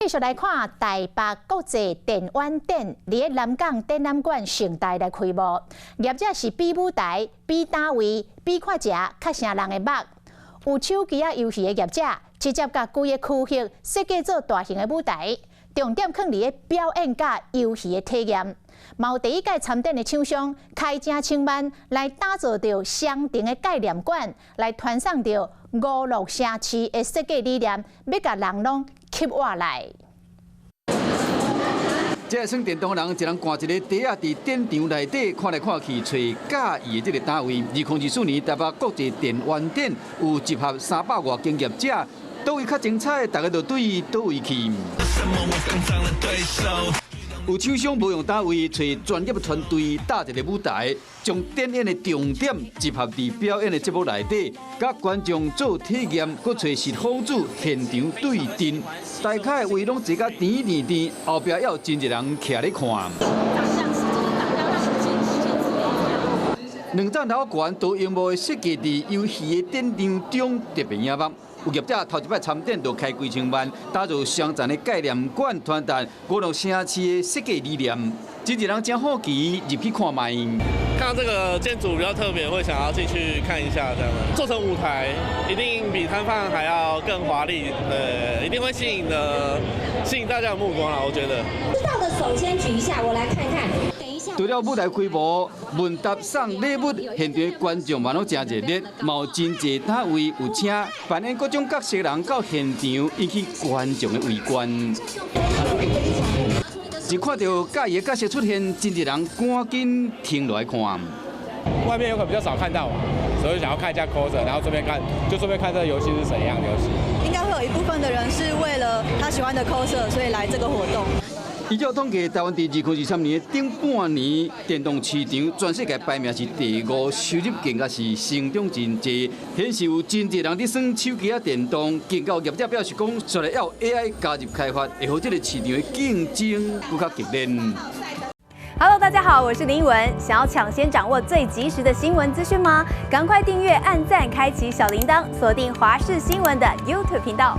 继续来看台北国际电玩展，伫南港展览馆盛大来开幕。业者是比舞台、比单位、比看食较成人的目。有手机游戏的业者，直接甲规个区域设计做大型的舞台，重点放伫表演甲游戏的体验。嘛有第一届参展的厂商开正千万来打造着双重的概念馆，来传送着五乐城市的设计理念，要甲人拢吸活来。这个算电动人，一人挂一个碟仔伫展场内底看来看去，找介意的这个单位。2024年台北国际电玩展有集合300多间业者，倒位较精彩，大家就对倒位去。有厂商无用单位，找专业团队搭一个舞台，将展演的重点集合伫表演的节目内底，甲观众做体验，佮找实访主现场对阵。大家的位拢坐甲甜，后壁还有真侪人徛咧看。两盏头悬多荧幕的设计伫游戏的展场中特别醒目。有业者头一摆参展就开几千万，打造双层的概念馆，传达五乐城市的设计理念。真侪人真好奇入去看卖。看到这个建筑比较特别，会想要进去看一下，这样的做成舞台，一定比摊贩还要更华丽，一定会吸引大家的目光啦，我觉得。知道的手先举一下，我来看看。除了舞台规模、问答送礼物，现场观众嘛拢真热烈，嘛有真侪摊位有请扮演各种角色人到现场，引起观众的围观。一看到介意的角色出现，真侪人赶紧停落来看。外面有可能比较少看到，所以想要看一下 coser， 然后顺便看这个游戏是怎样的游戏。应该会有一部分的人是为了他喜欢的 coser， 所以来这个活动。依照统计，台湾伫2023年的顶半年，电动市场全世界排名是第5，收入更加是成长真济，显示有真侪人伫耍手机啊电动。更高业者表示讲，将来要 AI 加入开发，会让这个市场的竞争更加激烈。Hello， 大家好，我是林文。想要抢先掌握最及时的新闻资讯吗？赶快订阅、按赞、开启小铃铛，锁定华视新闻的 YouTube 频道。